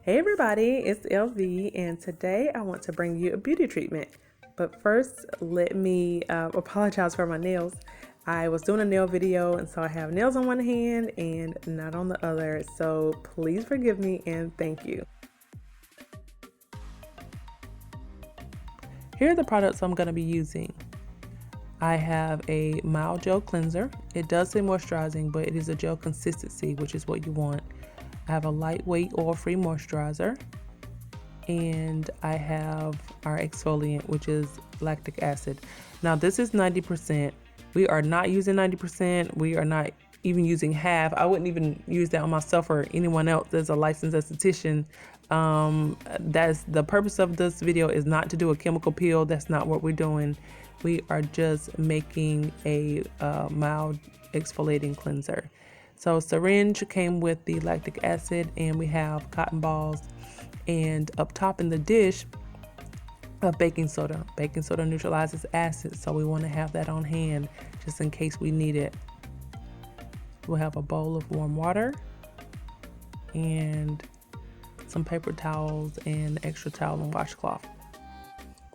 Hey everybody, it's LV, and today I want to bring you a beauty treatment. But first, let me apologize for my nails. I was doing a nail video, and so I have nails on one hand and not on the other, so please forgive me and thank you. Here are the products I'm going to be using. I have a mild gel cleanser. It does say moisturizing, but it is a gel consistency, which is what you want. I have a lightweight oil-free moisturizer, and I have our exfoliant, which is lactic acid. Now this is 90%. We are not using 90%. We are not even using half. I wouldn't even use that on myself or anyone else that's a licensed esthetician. That's the purpose of this video, is not to do a chemical peel. That's not what we're doing. We are just making a mild exfoliating cleanser. So Syringe came with the lactic acid, and we have cotton balls, and up top in the dish of baking soda. Baking soda neutralizes acid, so we want to have that on hand just in case we need it. We'll have a bowl of warm water and some paper towels and extra towel and washcloth.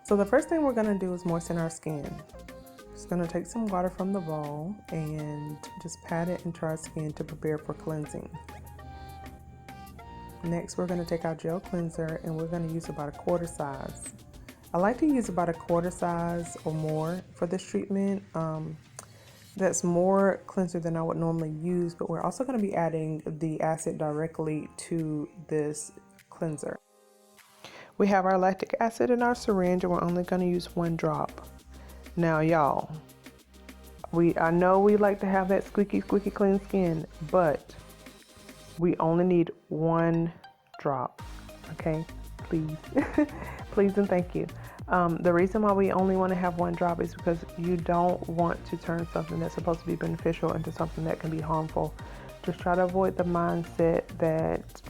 So the first thing we're going to do is moisten our skin. Just going to take some water from the bowl and just pat it into our skin to prepare for cleansing. Next, we're going to take our gel cleanser and we're going to use about a quarter size. I like to use about a quarter size or more for this treatment. That's more cleanser than I would normally use, but we're also going to be adding the acid directly to this cleanser. We have our lactic acid in our syringe, and we're only going to use 1 drop. Now y'all, I know we like to have that squeaky clean skin, but we only need 1 drop, okay? Please, please and thank you. The reason why we only want to have 1 drop is because you don't want to turn something that's supposed to be beneficial into something that can be harmful. Just try to avoid the mindset that,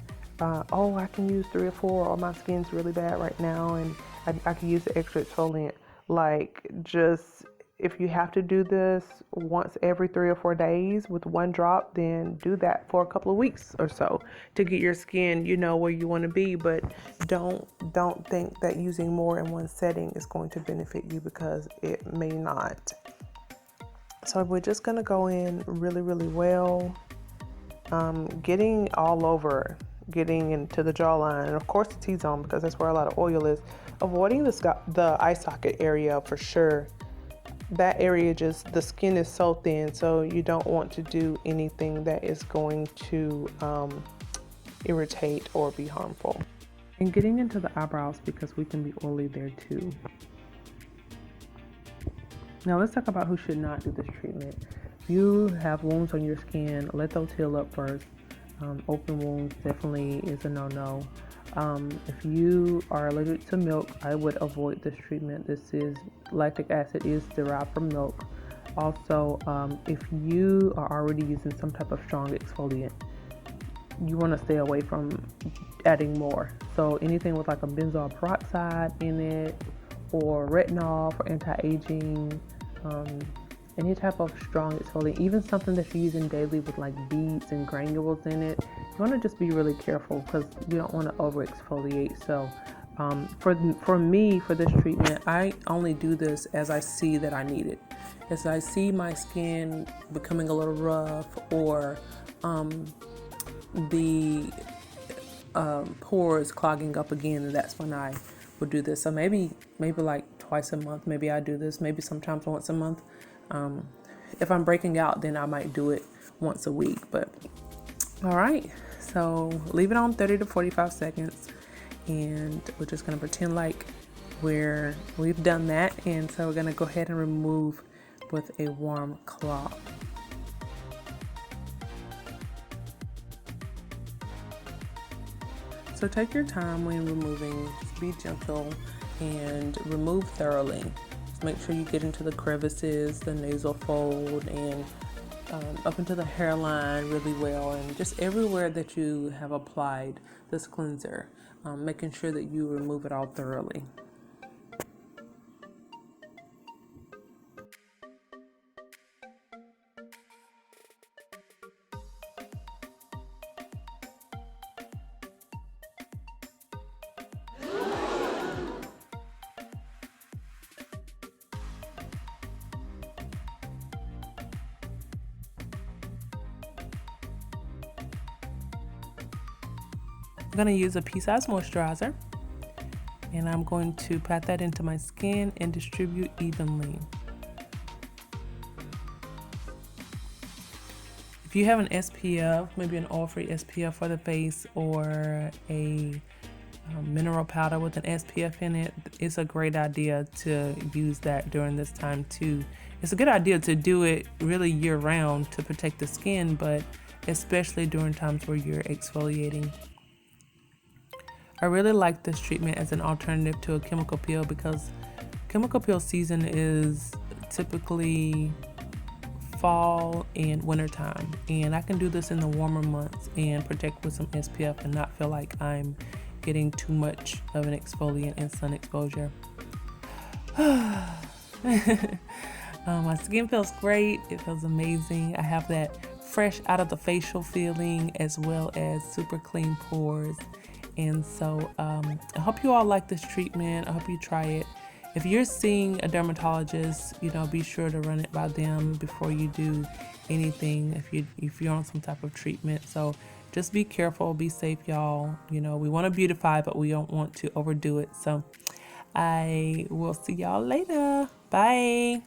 oh, I can use 3 or 4, or my skin's really bad right now and I can use the extra exfoliant. Like, just, if you have to do this once every 3 or 4 days with 1 drop, then do that for a couple of weeks or so to get your skin, where you want to be. But don't think that using more in one setting is going to benefit you, because it may not. So we're just going to go in really well, getting all over, getting into the jawline, and of course the T-zone, because that's where a lot of oil is. Avoiding the eye socket area for sure. That area, just, the skin is so thin, so you don't want to do anything that is going to irritate or be harmful. And getting into the eyebrows, because we can be oily there too. Now let's talk about who should not do this treatment. If you have wounds on your skin, let those heal up first. Open wounds definitely is a no-no. If you are allergic to milk, I would avoid this treatment. Lactic acid is derived from milk. Also, if you are already using some type of strong exfoliant, you want to stay away from adding more. So anything with like a benzoyl peroxide in it, or retinol for anti-aging, any type of strong exfoliant, even something that you're using daily with like beads and granules in it, you want to just be really careful, because you don't want to over exfoliate. So for me, for this treatment, I only do this as I see that I need it. As I see my skin becoming a little rough, or the pores clogging up again, and that's when I would do this. So maybe like twice a month, maybe I do this, maybe sometimes once a month. If I'm breaking out, then I might do it once a week. But all right, so leave it on 30 to 45 seconds, and we're just going to pretend like we've done that. And so we're going to go ahead and remove with a warm cloth. So take your time when removing. Just be gentle and remove thoroughly. Just make sure you get into the crevices, the nasal fold, and up into the hairline really well, and just everywhere that you have applied this cleanser, making sure that you remove it all thoroughly. I'm going to use a pea-sized moisturizer, and I'm going to pat that into my skin and distribute evenly. If you have an SPF, maybe an oil-free SPF for the face, or a mineral powder with an SPF in it, it's a great idea to use that during this time too. It's a good idea to do it really year round to protect the skin, but especially during times where you're exfoliating. I really like this treatment as an alternative to a chemical peel because chemical peel season is typically fall and winter time, and I can do this in the warmer months and protect with some SPF and not feel like I'm getting too much of an exfoliant and sun exposure. My skin feels great. It feels amazing. I have that fresh out of the facial feeling as well as super clean pores. And so I hope you all like this treatment. I hope you try it. If you're seeing a dermatologist, be sure to run it by them before you do anything if you're on some type of treatment. So just be careful, be safe, y'all. We want to beautify, but we don't want to overdo it. So I will see y'all later. Bye.